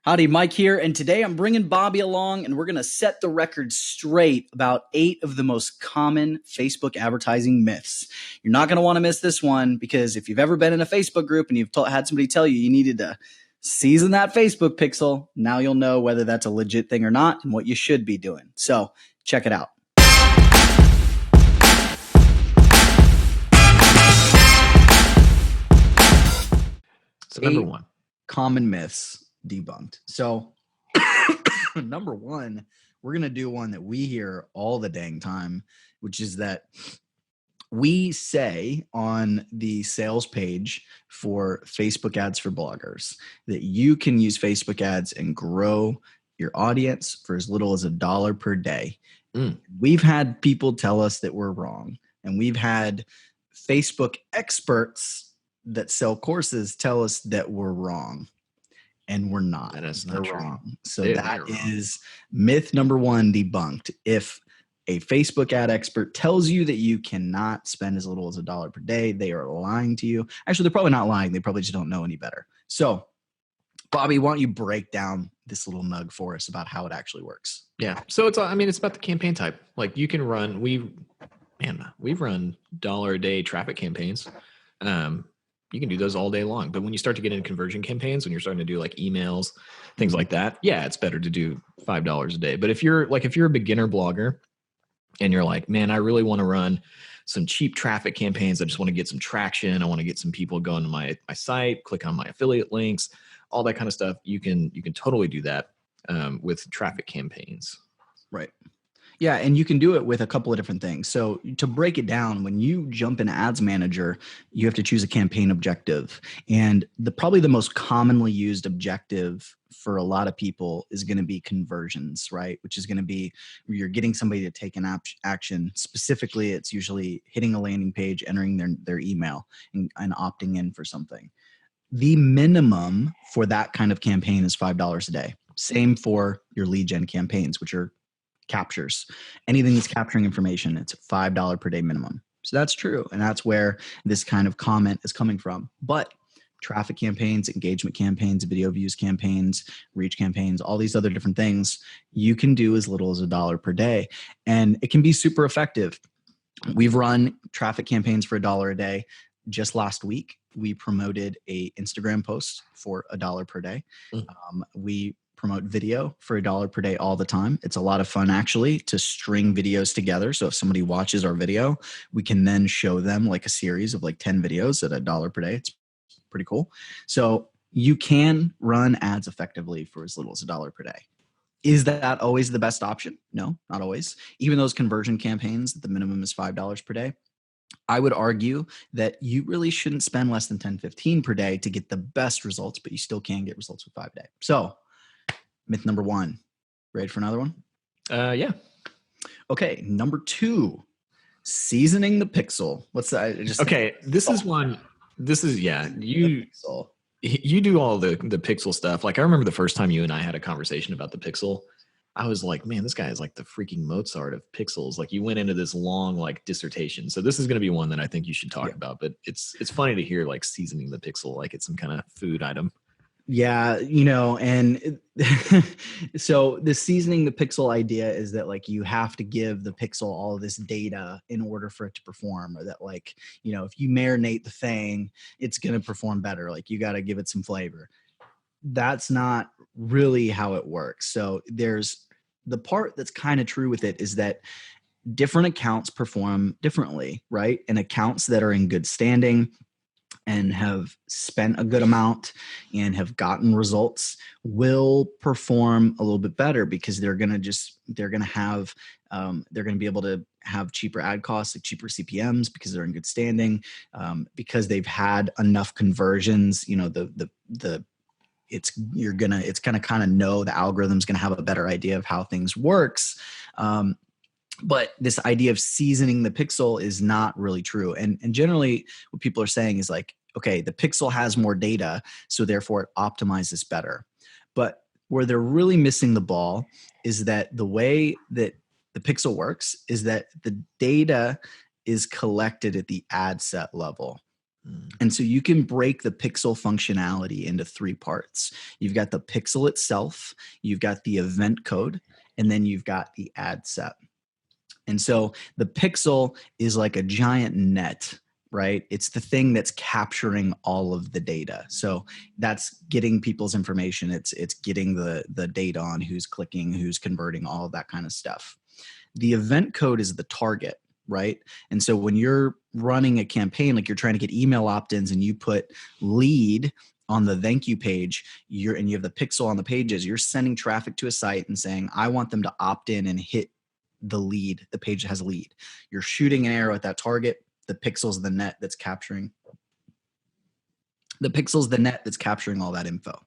Howdy, Mike here, and today I'm bringing Bobby along, and we're going to set the record straight about 8 of the most common Facebook advertising myths. You're not going to want to miss this one, because if you've ever been in a Facebook group and you've had somebody tell you needed to season that Facebook pixel, now you'll know whether that's a legit thing or not and what you should be doing. So check it out. So number 1. Common myths debunked. So number 1, we're going to do one that we hear all the dang time, which is that we say on the sales page for Facebook ads for bloggers that you can use Facebook ads and grow your audience for as little as $1 per day. We've had people tell us that we're wrong, and we've had Facebook experts that sell courses tell us that we're wrong. And we're not. That is not true. Wrong. So that is myth number 1 debunked. If a Facebook ad expert tells you that you cannot spend as little as $1 per day, they are lying to you. Actually, they're probably not lying. They probably just don't know any better. So, Bobby, why don't you break down this little nug for us about how it actually works? Yeah. So it's about the campaign type. Like you can run, we've run $1 a day traffic campaigns. You can do those all day long. But when you start to get into conversion campaigns, when you're starting to do like emails, things like that, yeah, it's better to do $5 a day. But if you're a beginner blogger and you're like, man, I really want to run some cheap traffic campaigns. I just want to get some traction. I want to get some people going to my site, click on my affiliate links, all that kind of stuff. You can totally do that with traffic campaigns. Right. Yeah, and you can do it with a couple of different things. So to break it down, when you jump in Ads Manager, you have to choose a campaign objective. And probably the most commonly used objective for a lot of people is going to be conversions, right? Which is going to be where you're getting somebody to take an action. Specifically, it's usually hitting a landing page, entering their email, and opting in for something. The minimum for that kind of campaign is $5 a day. Same for your lead gen campaigns, which are captures. Anything that's capturing information, it's $5 per day minimum. So that's true. And that's where this kind of comment is coming from. But traffic campaigns, engagement campaigns, video views campaigns, reach campaigns, all these other different things, you can do as little as $1 per day. And it can be super effective. We've run traffic campaigns for $1 a day. Just last week, we promoted a Instagram post for $1 per day. We promote video for $1 per day all the time. It's a lot of fun actually to string videos together. So if somebody watches our video, we can then show them like a series of like 10 videos at $1 per day. It's pretty cool. So you can run ads effectively for as little as $1 per day. Is that always the best option? No, not always. Even those conversion campaigns, the minimum is $5 per day. I would argue that you really shouldn't spend less than 10, 15 per day to get the best results, but you still can get results with 5 a day. So myth number 1. Ready for another one? Yeah. Okay. Number 2, seasoning the pixel. What's that? Okay. This is one. This is, yeah. You do all the pixel stuff. Like I remember the first time you and I had a conversation about the pixel, I was like, man, this guy is like the freaking Mozart of pixels. Like you went into this long like dissertation. So this is going to be one that I think you should talk about, but it's funny to hear like seasoning the pixel, like it's some kind of food item. Yeah, and so the seasoning the pixel idea is that like you have to give the pixel all of this data in order for it to perform, or that like, if you marinate the thing, it's going to perform better. Like you got to give it some flavor. That's not really how it works. So there's the part that's kind of true with it is that different accounts perform differently, right? And accounts that are in good standing and have spent a good amount and have gotten results will perform a little bit better because they're going to be able to have cheaper ad costs, like cheaper CPMs because they're in good standing, because they've had enough conversions. It's gonna kind of know the algorithm's gonna have a better idea of how things works. But this idea of seasoning the pixel is not really true. And generally what people are saying is like, okay, the pixel has more data, so therefore it optimizes better. But where they're really missing the ball is that the way that the pixel works is that the data is collected at the ad set level. And so you can break the pixel functionality into 3 parts. You've got the pixel itself, you've got the event code, and then you've got the ad set. And so the pixel is like a giant net, right? It's the thing that's capturing all of the data. So that's getting people's information. It's getting the data on who's clicking, who's converting, all of that kind of stuff. The event code is the target, right? And so when you're running a campaign, like you're trying to get email opt-ins and you put lead on the thank you page, and you have the pixel on the pages, you're sending traffic to a site and saying, I want them to opt in and hit the lead, the page that has a lead. You're shooting an arrow at that target. The pixel's the net that's capturing. The pixel's the net that's capturing all that info.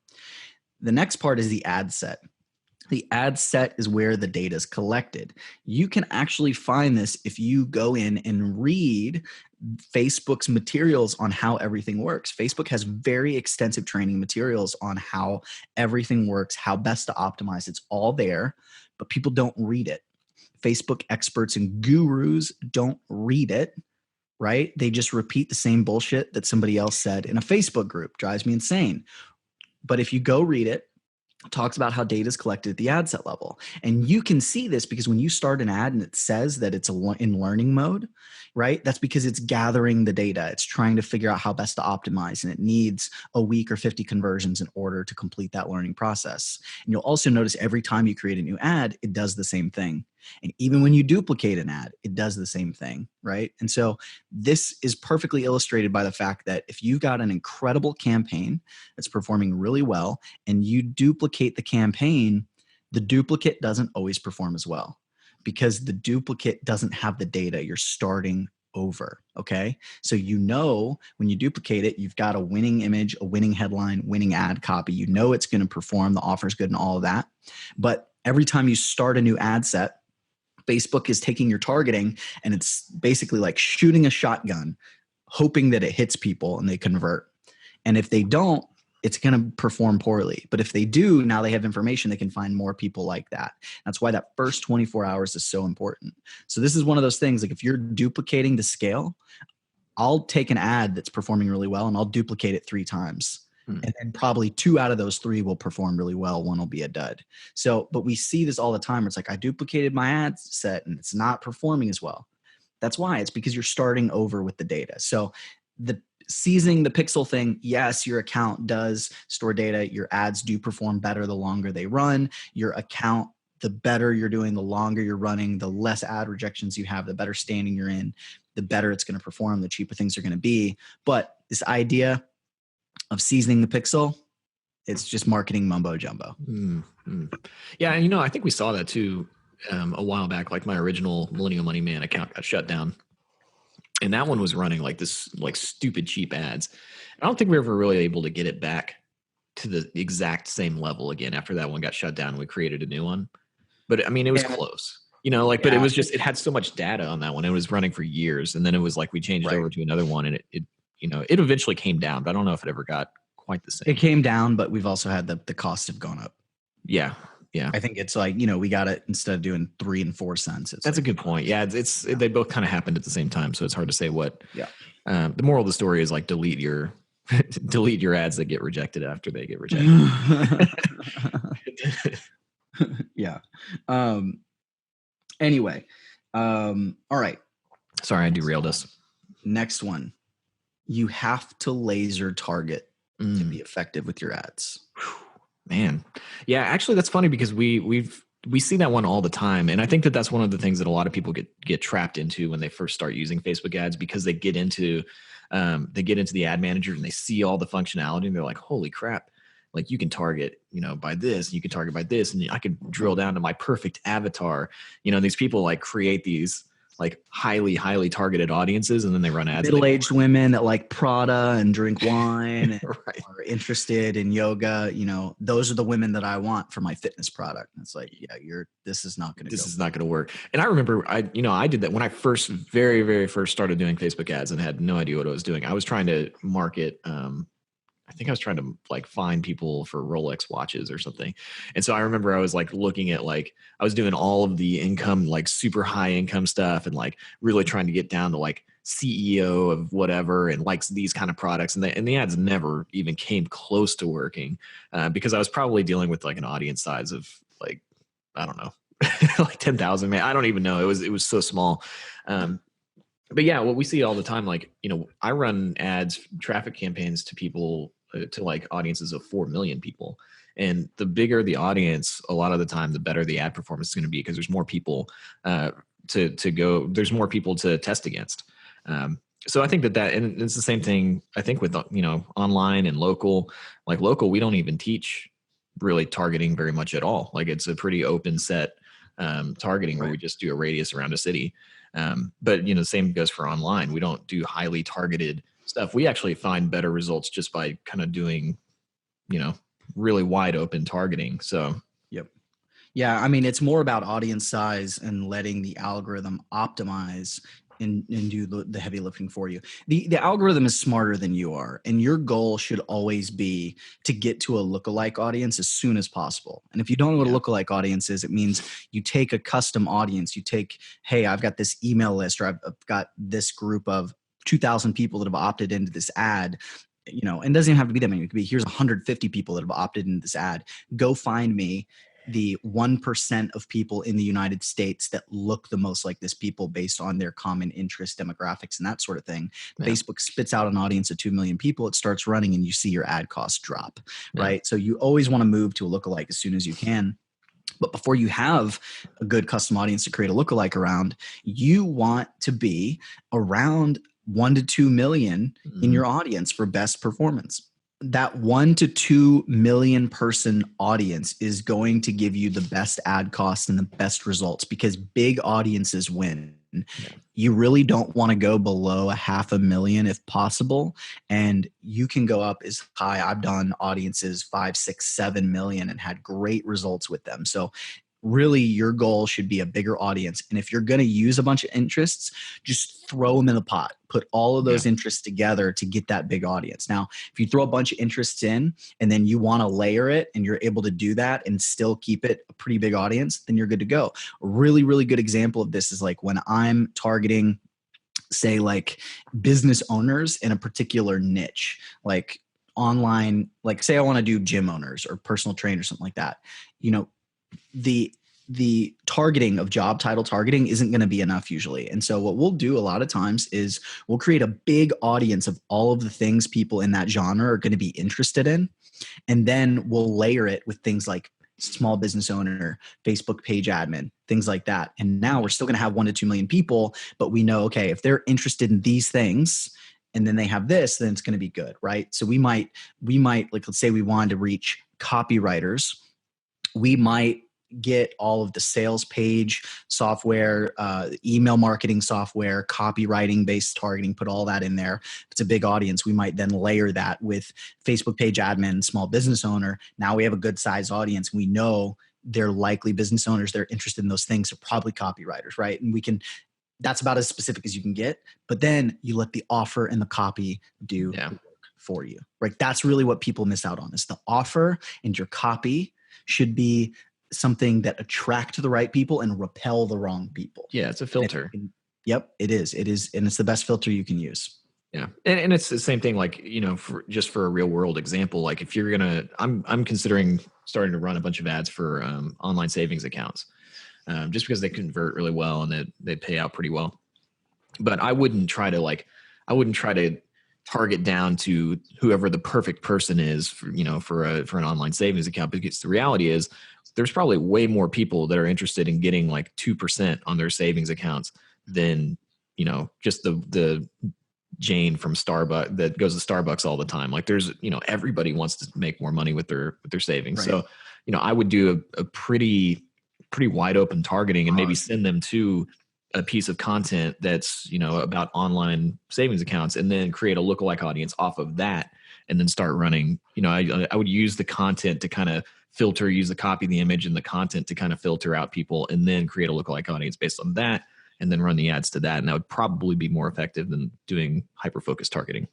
The next part is the ad set. The ad set is where the data is collected. You can actually find this if you go in and read Facebook's materials on how everything works. Facebook has very extensive training materials on how everything works, how best to optimize. It's all there, but people don't read it. Facebook experts and gurus don't read it, right? They just repeat the same bullshit that somebody else said in a Facebook group. Drives me insane. But if you go read it, talks about how data is collected at the ad set level. And you can see this because when you start an ad and it says that it's in learning mode, right? That's because it's gathering the data. It's trying to figure out how best to optimize, and it needs a week or 50 conversions in order to complete that learning process. And you'll also notice every time you create a new ad, it does the same thing. And even when you duplicate an ad, it does the same thing, right? And so this is perfectly illustrated by the fact that if you've got an incredible campaign that's performing really well and you duplicate the campaign, the duplicate doesn't always perform as well because the duplicate doesn't have the data. You're starting over, okay? So you know when you duplicate it, you've got a winning image, a winning headline, winning ad copy. You know it's going to perform, the offer's good and all of that. But every time you start a new ad set, Facebook is taking your targeting and it's basically like shooting a shotgun, hoping that it hits people and they convert. And if they don't, it's going to perform poorly. But if they do, now they have information, they can find more people like that. That's why that first 24 hours is so important. So this is one of those things, like if you're duplicating the scale, I'll take an ad that's performing really well and I'll duplicate it 3 times. And then probably 2 out of those 3 will perform really well. 1 will be a dud. So, but we see this all the time. Where it's like, I duplicated my ad set and it's not performing as well. That's why. It's because you're starting over with the data. So the seizing the pixel thing, yes, your account does store data. Your ads do perform better the longer they run. Your account, the better you're doing, the longer you're running, the less ad rejections you have, the better standing you're in, the better it's going to perform, the cheaper things are going to be. But this idea of seasoning the pixel, it's just marketing mumbo jumbo. Yeah, and I think we saw that too a while back. Like my original Millennial Money Man account got shut down, and that one was running like this, like stupid cheap ads. I don't think we were ever really able to get it back to the exact same level again after that one got shut down. We created a new one, but I mean it was close. But it was just, it had so much data on that one. It was running for years, and then it was like we changed over to another one, and it eventually came down, but I don't know if it ever got quite the same. It came down, but we've also had the costs have gone up. Yeah. I think it's like, we got it instead of doing 3 and 4 cents. That's like, a good point. Yeah. They both kind of happened at the same time. So it's hard to say what. Yeah. The moral of the story is like delete your ads that get rejected after they get rejected. Yeah. Anyway. All right. Sorry, I derailed us. Next one. You have to laser target to be effective with your ads. Man. Yeah, actually that's funny because we see that one all the time. And I think that that's one of the things that a lot of people get trapped into when they first start using Facebook ads, because they get into the ad manager and they see all the functionality and they're like, holy crap, like you can target, by this, you can target by this, and I can drill down to my perfect avatar. These people like create these like highly targeted audiences, and then they run ads. Middle-aged women that like Prada and drink wine and are interested in yoga. Those are the women that I want for my fitness product. And it's like, this is not going to work. And I remember I did that when I very, very first started doing Facebook ads and had no idea what I was doing. I was trying to market, I think I was trying to like find people for Rolex watches or something. And so I remember I was like looking at I was doing all of the income, like super high income stuff, and like really trying to get down to like CEO of whatever and likes these kind of products. And the ads never even came close to working because I was probably dealing with like an audience size of like, I don't know, like 10,000, man. I don't even know. It was so small. But yeah, what we see all the time, like, I run ads, traffic campaigns to people, to like audiences of 4 million people. And the bigger the audience, a lot of the time, the better the ad performance is going to be because there's more people to go, there's more people to test against. So I think that, and it's the same thing, I think with, online and local, like local, we don't even teach really targeting very much at all. Like it's a pretty open set targeting where we just do a radius around a city. But the same goes for online. We don't do highly targeted stuff. We actually find better results just by kind of doing, really wide open targeting. So, yep. Yeah. I mean, it's more about audience size and letting the algorithm optimize and do the heavy lifting for you. The algorithm is smarter than you are, and your goal should always be to get to a lookalike audience as soon as possible. And if you don't know what a lookalike audience is, it means you take a custom audience. You take, hey, I've got this email list, or I've got this group of 2,000 people that have opted into this ad. And it doesn't even have to be that many. It could be, here's 150 people that have opted into this ad. Go find me the 1% of people in the United States that look the most like this people based on their common interest demographics and that sort of thing. Yeah. Facebook spits out an audience of 2 million people. It starts running and you see your ad costs drop, right? So you always want to move to a lookalike as soon as you can. But before you have a good custom audience to create a lookalike around, you want to be around 1 to 2 million in your audience for best performance. That 1 to 2 million person audience is going to give you the best ad costs and the best results because big audiences win. You really don't want to go below 500,000 if possible. And you can go up as high. I've done audiences 5, 6, 7 million and had great results with them. So really your goal should be a bigger audience. And if you're going to use a bunch of interests, just throw them in the pot, put all of those interests together to get that big audience. Now, if you throw a bunch of interests in and then you want to layer it and you're able to do that and still keep it a pretty big audience, then you're good to go. A really, really good example of this is like when I'm targeting, say, like business owners in a particular niche, like online, like say I want to do gym owners or personal trainers, something like that. The targeting of job title targeting isn't going to be enough usually. And so what we'll do a lot of times is we'll create a big audience of all of the things people in that genre are going to be interested in. And then we'll layer it with things like small business owner, Facebook page admin, things like that. And now we're still going to have 1 to 2 million people, but we know, okay, if they're interested in these things and then they have this, then it's going to be good, right? So we might like, let's say we wanted to reach copywriters. We might get all of the sales page software, email marketing software, copywriting based targeting, put all that in there. If it's a big audience, we might then layer that with Facebook page admin, small business owner. Now we have a good size audience. We know they're likely business owners. They're interested in those things. They're probably copywriters, right? And that's about as specific as you can get. But then you let the offer and the copy do the work for you, right? That's really what people miss out on is the offer, and your copy should be something that attract the right people and repel the wrong people. Yeah, it's a filter. Yep, it is. It is. And it's the best filter you can use. Yeah. And it's the same thing, like, for a real world example, like if you're I'm considering starting to run a bunch of ads for online savings accounts just because they convert really well and they pay out pretty well. But I wouldn't try to target down to whoever the perfect person is for an online savings account, because the reality is there's probably way more people that are interested in getting like 2% on their savings accounts than, just the Jane from Starbucks that goes to Starbucks all the time. Like there's, everybody wants to make more money with their savings. Right. So, I would do a pretty wide open targeting and maybe send them to a piece of content that's, about online savings accounts, and then create a lookalike audience off of that, and then start running. I would use the content to kind of filter, use the copy, the image, and the content to kind of filter out people, and then create a lookalike audience based on that, and then run the ads to that. And that would probably be more effective than doing hyper-focused targeting.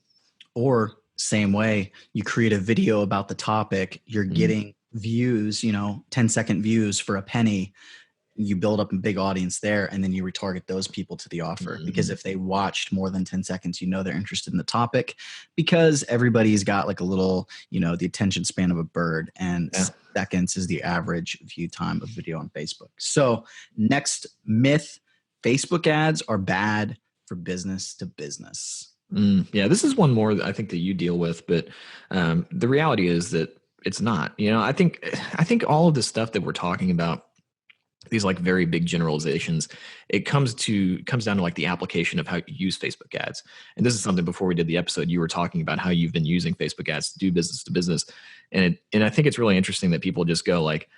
Or same way, you create a video about the topic, you're getting views, 10-second views for a penny. You build up a big audience there, and then you retarget those people to the offer. Because if they watched more than 10 seconds, they're interested in the topic, because everybody's got like a little, the attention span of a bird, and seconds is the average view time of video on Facebook. So next myth, Facebook ads are bad for business to business. Yeah, this is one more that I think that you deal with, but the reality is that it's not. I think all of the stuff that we're talking about, these like very big generalizations, it comes down to like the application of how you use Facebook ads. And this is something, before we did the episode, you were talking about how you've been using Facebook ads to do business to business. And I think it's really interesting that people just go like,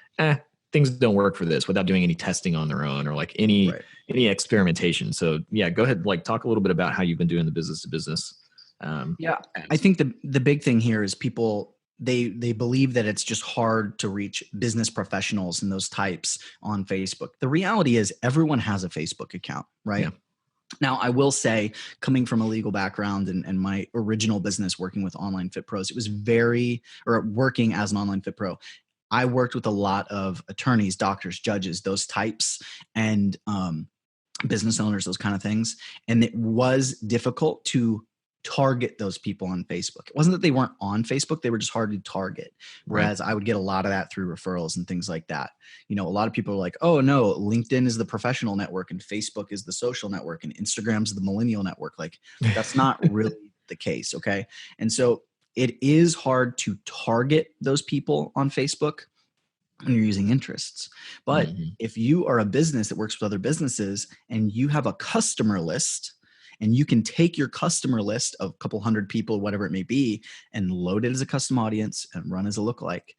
things don't work for this, without doing any testing on their own or like any experimentation. So yeah, go ahead, like talk a little bit about how you've been doing the business to business. I think the big thing here is people, they believe that it's just hard to reach business professionals and those types on Facebook. The reality is everyone has a Facebook account, right? Yeah. Now, I will say, coming from a legal background and my original business working with online fit pros, it was working as an online fit pro, I worked with a lot of attorneys, doctors, judges, those types, and business owners, those kind of things. And it was difficult to target those people on Facebook. It wasn't that they weren't on Facebook, they were just hard to target. Whereas I would get a lot of that through referrals and things like that. A lot of people are like, oh no, LinkedIn is the professional network and Facebook is the social network and Instagram's the millennial network. Like, that's not really the case. Okay. And so it is hard to target those people on Facebook when you're using interests. But if you are a business that works with other businesses and you have a customer list, and you can take your customer list of a couple hundred people, whatever it may be, and load it as a custom audience and run as a lookalike,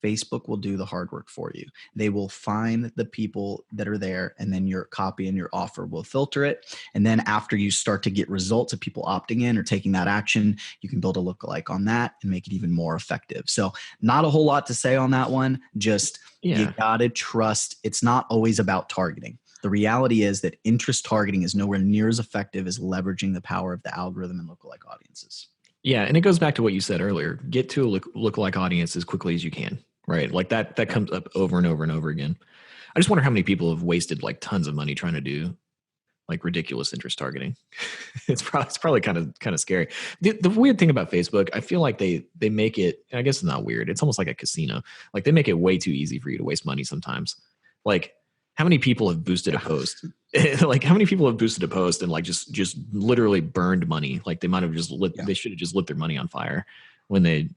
Facebook will do the hard work for you. They will find the people that are there, and then your copy and your offer will filter it. And then after you start to get results of people opting in or taking that action, you can build a lookalike on that and make it even more effective. So not a whole lot to say on that one. Just you gotta trust. It's not always about targeting. The reality is that interest targeting is nowhere near as effective as leveraging the power of the algorithm and lookalike audiences. Yeah, and it goes back to what you said earlier. Get to a lookalike audience as quickly as you can, right? Like that comes up over and over and over again. I just wonder how many people have wasted like tons of money trying to do like ridiculous interest targeting. It's probably kind of scary. The weird thing about Facebook, I feel like they make it, I guess it's not weird, it's almost like a casino. Like they make it way too easy for you to waste money sometimes. Like, how many people have boosted a post? Like, how many people have boosted a post and like just literally burned money? Like they might have just they should have just lit their money on fire when they,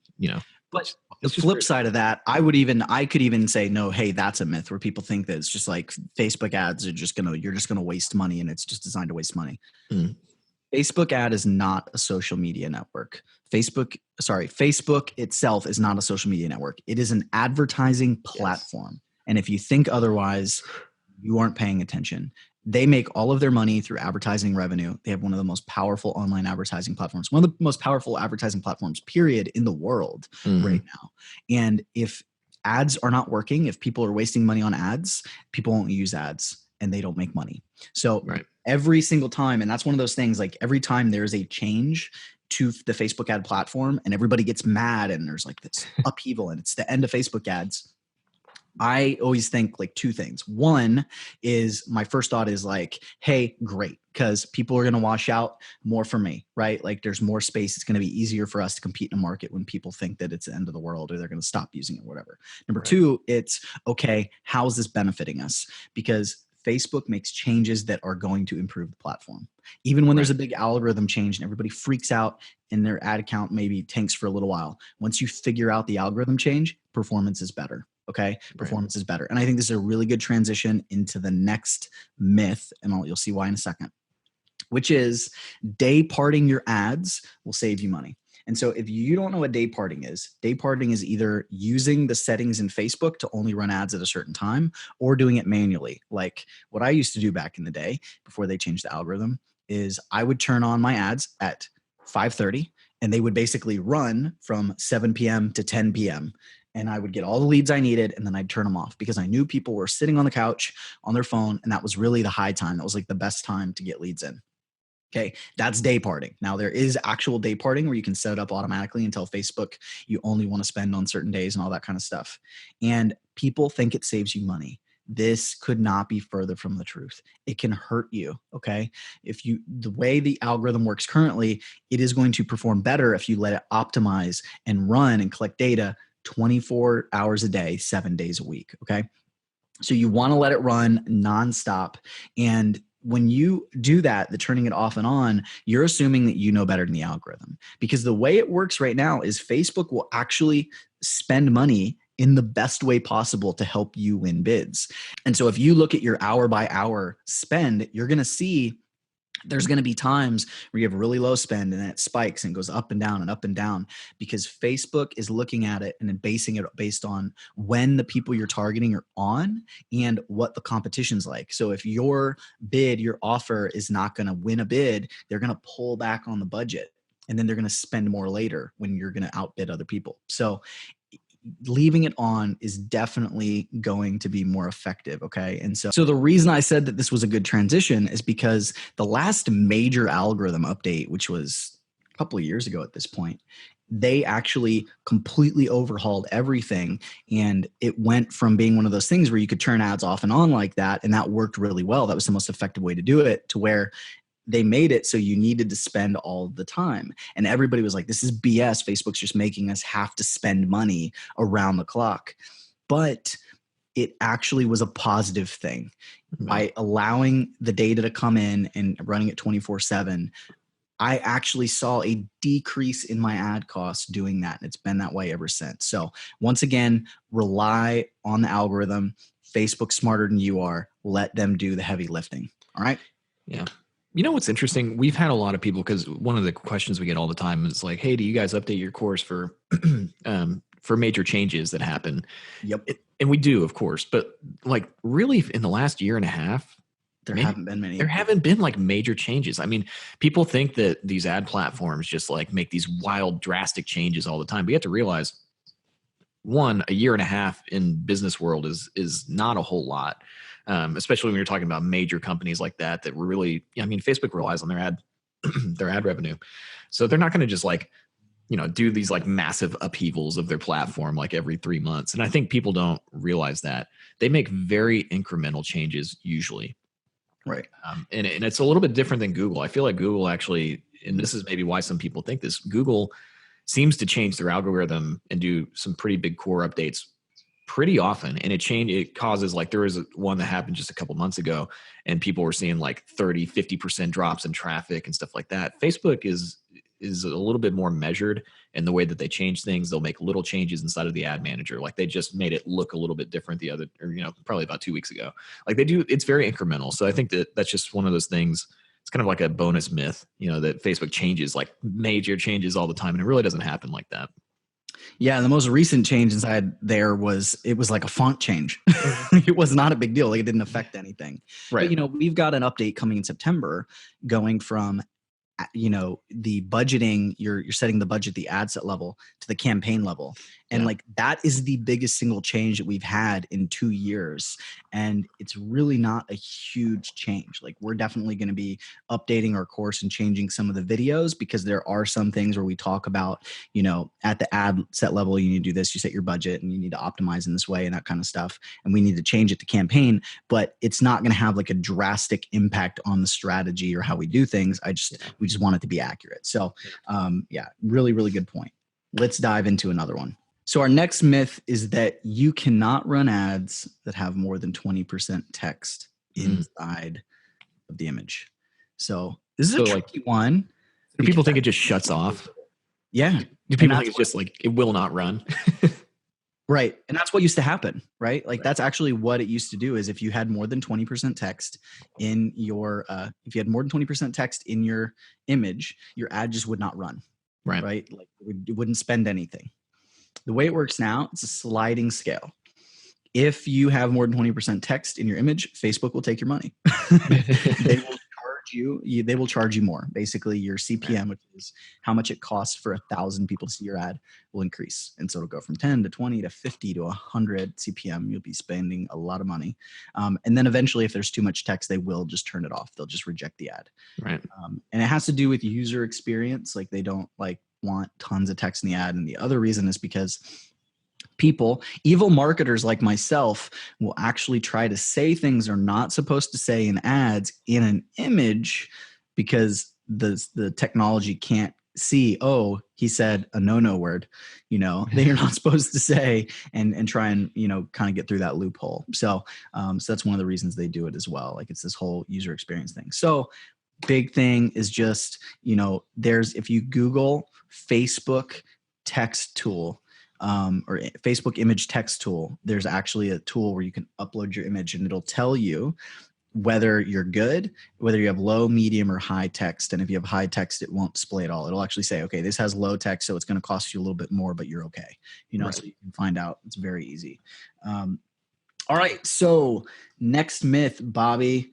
But the flip side of that, I could even say, no, hey, that's a myth, where people think that it's just like Facebook ads are you're just gonna waste money and it's just designed to waste money. Facebook ad is not a social media network. Facebook itself is not a social media network. It is an advertising platform. And if you think otherwise, you aren't paying attention. They make all of their money through advertising revenue. They have one of the most powerful online advertising platforms, one of the most powerful advertising platforms, period, in the world right now. And if ads are not working, if people are wasting money on ads, people won't use ads and they don't make money. So every single time, and that's one of those things, like every time there's a change to the Facebook ad platform and everybody gets mad and there's like this upheaval and it's the end of Facebook ads, I always think like two things. One is, my first thought is like, hey, great, because people are going to wash out more for me, right? Like there's more space. It's going to be easier for us to compete in a market when people think that it's the end of the world or they're going to stop using it, whatever. Number two, it's okay, how is this benefiting us? Because Facebook makes changes that are going to improve the platform. Even when there's a big algorithm change and everybody freaks out and their ad account maybe tanks for a little while, once you figure out the algorithm change, performance is better. Okay. Performance is better. And I think this is a really good transition into the next myth, and you'll see why in a second, which is day parting your ads will save you money. And so if you don't know what day parting is either using the settings in Facebook to only run ads at a certain time or doing it manually. Like what I used to do back in the day before they changed the algorithm is I would turn on my ads at 5:30 and they would basically run from 7 p.m. to 10 p.m. And I would get all the leads I needed and then I'd turn them off because I knew people were sitting on the couch on their phone. And that was really the high time. That was like the best time to get leads in. Okay, that's day parting. Now there is actual day parting where you can set it up automatically and tell Facebook you only want to spend on certain days and all that kind of stuff. And people think it saves you money. This could not be further from the truth. It can hurt you. Okay. The way the algorithm works currently, it is going to perform better if you let it optimize and run and collect data 24 hours a day, 7 days a week. Okay. So you want to let it run nonstop. And when you do that, the turning it off and on, you're assuming that you know better than the algorithm. Because the way it works right now is Facebook will actually spend money in the best way possible to help you win bids. And so if you look at your hour by hour spend, you're going to see there's going to be times where you have really low spend and then it spikes and goes up and down because Facebook is looking at it and then basing it based on when the people you're targeting are on and what the competition's like. So if your bid, your offer is not going to win a bid, they're going to pull back on the budget and then they're going to spend more later when you're going to outbid other people. So leaving it on is definitely going to be more effective. Okay. And so the reason I said that this was a good transition is because the last major algorithm update, which was a couple of years ago at this point, they actually completely overhauled everything. And it went from being one of those things where you could turn ads off and on like that. And that worked really well. That was the most effective way to do it, to where they made it so you needed to spend all the time. And everybody was like, this is BS. Facebook's just making us have to spend money around the clock. But it actually was a positive thing. Mm-hmm. By allowing the data to come in and running it 24/7, I actually saw a decrease in my ad costs doing that. And it's been that way ever since. So once again, rely on the algorithm. Facebook's smarter than you are. Let them do the heavy lifting. All right. Yeah. You know what's interesting? We've had a lot of people, because one of the questions we get all the time is like, "Hey, do you guys update your course for major changes that happen?" Yep. And we do, of course, but like really in the last year and a half, there haven't been many. There haven't been like major changes. I mean, people think that these ad platforms just like make these wild, drastic changes all the time. But you have to realize, one, a year and a half in business world is not a whole lot. Especially when you're talking about major companies like that really, I mean, Facebook relies on their ad revenue. So they're not going to just like, do these like massive upheavals of their platform like every 3 months. And I think people don't realize that they make very incremental changes usually. Right. And it's a little bit different than Google. I feel like Google actually, and this is maybe why some people think this, Google seems to change their algorithm and do some pretty big core updates pretty often. And it causes, like, there was one that happened just a couple months ago and people were seeing like 30-50% drops in traffic and stuff like that. Facebook is a little bit more measured in the way that they change things. They'll make little changes inside of the ad manager. Like they just made it look a little bit different probably about 2 weeks ago. Like they do, it's very incremental. So I think that's just one of those things. It's kind of like a bonus myth, that Facebook changes like major changes all the time. And it really doesn't happen like that. Yeah, the most recent change inside there was like a font change. It was not a big deal. Like it didn't affect anything. Right. But, we've got an update coming in September going from, the budgeting, you're setting the budget, the ad set level to the campaign level. And like that is the biggest single change that we've had in 2 years. And it's really not a huge change. Like we're definitely going to be updating our course and changing some of the videos because there are some things where we talk about, at the ad set level, you need to do this, you set your budget and you need to optimize in this way and that kind of stuff. And we need to change it to campaign, but it's not going to have like a drastic impact on the strategy or how we do things. We just want it to be accurate. So really, really good point. Let's dive into another one. So our next myth is that you cannot run ads that have more than 20% text inside of the image. So this is a tricky one. Do people think it just shuts off? Yeah. Do people think it's just like, it will not run? Right. And that's what used to happen, right? Like that's actually what it used to do is if you had more than 20% text in your, if you had more than 20% text in your image, your ad just would not run. Right. Right. Like it wouldn't spend anything. The way it works now, it's a sliding scale. If you have more than 20% text in your image, Facebook will take your money. They will charge you more. Basically, your CPM, which is how much it costs for 1,000 people to see your ad, will increase. And so it'll go from 10 to 20 to 50 to 100 CPM. You'll be spending a lot of money. And then eventually, if there's too much text, they will just turn it off. They'll just reject the ad. Right. And it has to do with user experience. Like they don't want tons of text in the ad. And the other reason is because people, evil marketers like myself, will actually try to say things they're not supposed to say in ads in an image because the technology can't see, oh, he said a no word, that you're not supposed to say, and try and kind of get through that loophole. So that's one of the reasons they do it as well. Like, it's this whole user experience thing. So big thing is just, if you Google Facebook text tool, or Facebook image text tool, there's actually a tool where you can upload your image and it'll tell you whether you're good, whether you have low, medium, or high text. And if you have high text, it won't display it all. It'll actually say, okay, this has low text, so it's going to cost you a little bit more, but you're okay. Right. So you can find out. It's very easy. All right. So next myth, Bobby.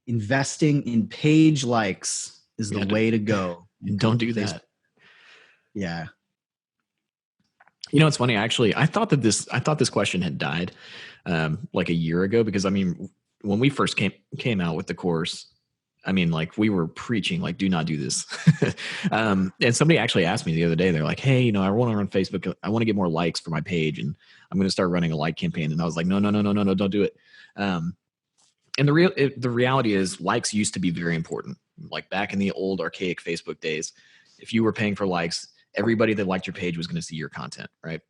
Investing in page likes is the way to go. Don't do that. Yeah. It's funny. Actually, I thought this question had died like a year ago, because when we first came out with the course, we were preaching, like, do not do this. And somebody actually asked me the other day, they're like, hey, I want to run Facebook. I want to get more likes for my page, and I'm going to start running a like campaign. And I was like, no, don't do it. And the reality is, likes used to be very important. Like, back in the old archaic Facebook days, if you were paying for likes, everybody that liked your page was going to see your content, right?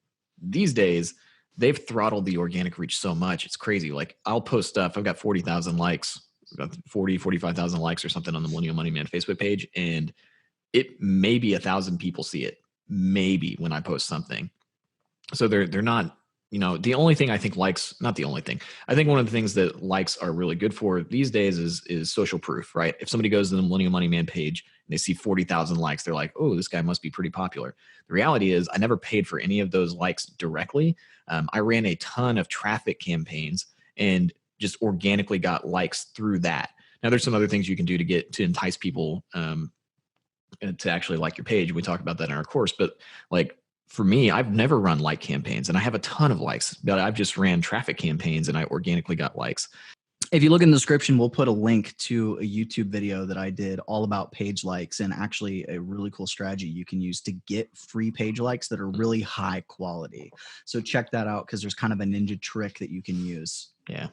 These days, they've throttled the organic reach so much. It's crazy. Like, I'll post stuff. I've got 40,000 likes, 45,000 likes or something on the Millennial Money Man Facebook page. And it maybe 1,000 people see it, maybe, when I post something. So they're not, the only thing I think likes, not the only thing, I think one of the things that likes are really good for these days is social proof, right? If somebody goes to the Millennial Money Man page and they see 40,000 likes, they're like, oh, this guy must be pretty popular. The reality is, I never paid for any of those likes directly. I ran a ton of traffic campaigns and just organically got likes through that. Now, there's some other things you can do to entice people to actually like your page. We talk about that in our course, but like, for me, I've never run like campaigns, and I have a ton of likes, but I've just ran traffic campaigns and I organically got likes. If you look in the description, we'll put a link to a YouTube video that I did all about page likes, and actually a really cool strategy you can use to get free page likes that are really high quality. So check that out, because there's kind of a ninja trick that you can use. Yeah.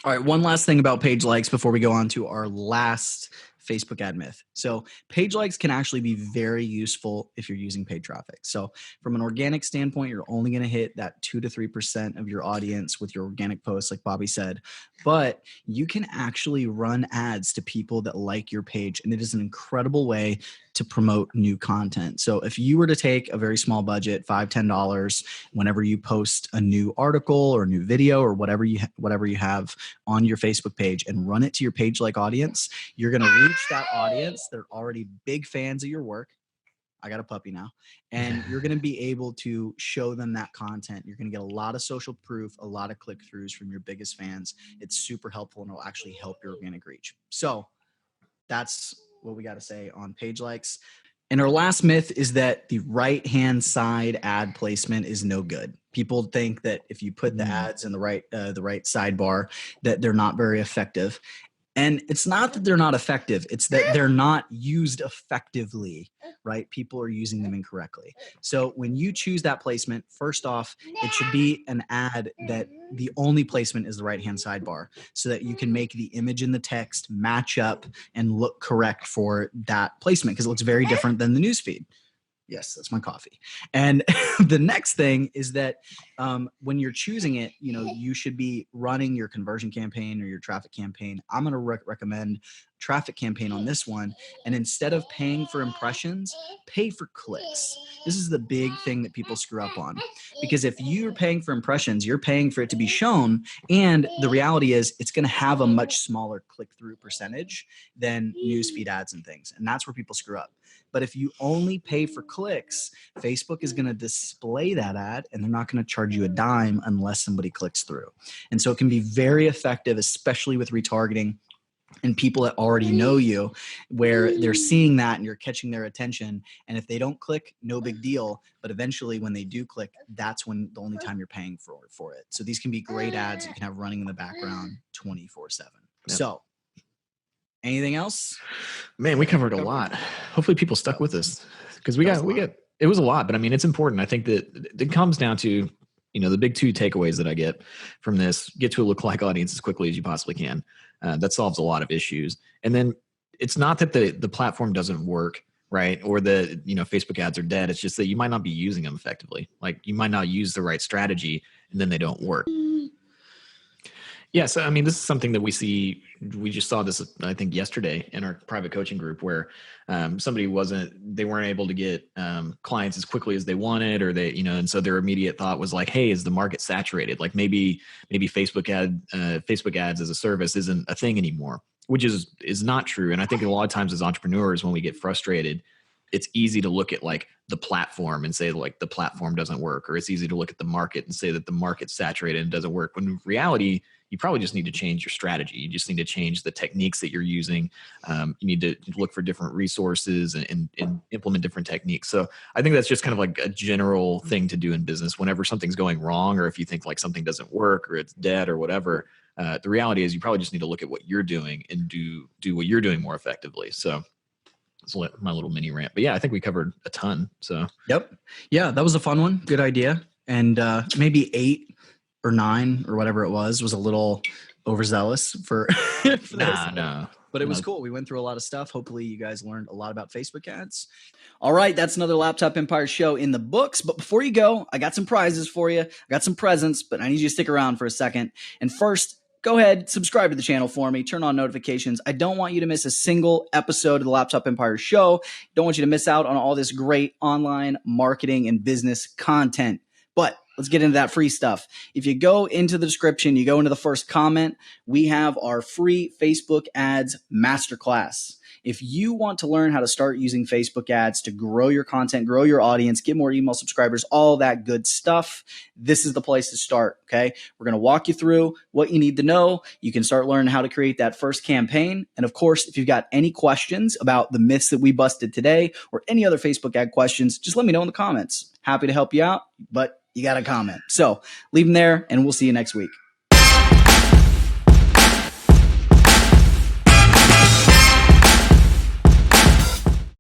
All right. One last thing about page likes before we go on to our last Facebook ad myth. So page likes can actually be very useful if you're using paid traffic. So from an organic standpoint, you're only going to hit that 2 to 3% of your audience with your organic posts, like Bobby said, but you can actually run ads to people that like your page. And it is an incredible way to promote new content. So if you were to take a very small budget, $5, $10, whenever you post a new article or a new video or whatever you have on your Facebook page, and run it to your page like audience, you're going to reach that audience. They're already big fans of your work. I got a puppy now. And you're going to be able to show them that content. You're going to get a lot of social proof, a lot of click-throughs from your biggest fans. It's super helpful, and it'll actually help your organic reach. So that's what we got to say on page likes. And our last myth is that the right-hand side ad placement is no good. People think that if you put the ads in the right sidebar, that they're not very effective. And it's not that they're not effective. It's that they're not used effectively, right? People are using them incorrectly. So when you choose that placement, first off, it should be an ad that the only placement is the right-hand sidebar, so that you can make the image and the text match up and look correct for that placement, because it looks very different than the newsfeed. Yes, that's my coffee. And the next thing is that when you're choosing it, you should be running your conversion campaign or your traffic campaign. I'm going to recommend traffic campaign on this one. And instead of paying for impressions, pay for clicks. This is the big thing that people screw up on, because if you're paying for impressions, you're paying for it to be shown. And the reality is, it's going to have a much smaller click-through percentage than newsfeed ads and things. And that's where people screw up. But if you only pay for clicks, Facebook is going to display that ad, and they're not going to charge you a dime unless somebody clicks through. And so it can be very effective, especially with retargeting and people that already know you, where they're seeing that and you're catching their attention. And if they don't click, no big deal. But eventually when they do click, that's when the only time you're paying for it. So these can be great ads you can have running in the background 24/7. Yep. So anything else? Man, we covered a lot. Hopefully people stuck with us, because we got It was a lot, but I mean, it's important. I think that it comes down to, the big two takeaways that I get from this: get to a lookalike audience as quickly as you possibly can. That solves a lot of issues. And then it's not that the platform doesn't work, right? Or the, Facebook ads are dead. It's just that you might not be using them effectively. Like you might not use the right strategy and then they don't work. Yeah, so I mean, this is something that we see. We just saw this, I think, yesterday in our private coaching group, where they weren't able to get clients as quickly as they wanted, or and so their immediate thought was like, "Hey, is the market saturated? Like maybe Facebook ads as a service isn't a thing anymore," which is not true. And I think a lot of times as entrepreneurs, when we get frustrated, it's easy to look at like the platform and say like the platform doesn't work, or it's easy to look at the market and say that the market's saturated and doesn't work. When in reality, you probably just need to change your strategy. You just need to change the techniques that you're using. You need to look for different resources and implement different techniques. So I think that's just kind of like a general thing to do in business. Whenever something's going wrong, or if you think like something doesn't work or it's dead or whatever, the reality is you probably just need to look at what you're doing and do what you're doing more effectively. So it's my little mini rant. But yeah, I think we covered a ton. So yep. Yeah, that was a fun one. Good idea. And maybe 8 or 9 or whatever it was a little overzealous for no. But it was cool. We went through a lot of stuff. Hopefully you guys learned a lot about Facebook ads. All right, that's another Laptop Empire show in the books. But before you go, I got some prizes for you. I got some presents, but I need you to stick around for a second. And first, go ahead, subscribe to the channel for me, turn on notifications. I don't want you to miss a single episode of the Laptop Empire show. Don't want you to miss out on all this great online marketing and business content. But let's get into that free stuff. If you go into the description, you go into the first comment, we have our free Facebook ads masterclass. If you want to learn how to start using Facebook ads to grow your content, grow your audience, get more email subscribers, all that good stuff, this is the place to start, okay? We're going to walk you through what you need to know. You can start learning how to create that first campaign. And of course, if you've got any questions about the myths that we busted today or any other Facebook ad questions, just let me know in the comments. Happy to help you out, but you got to comment. So leave them there and we'll see you next week.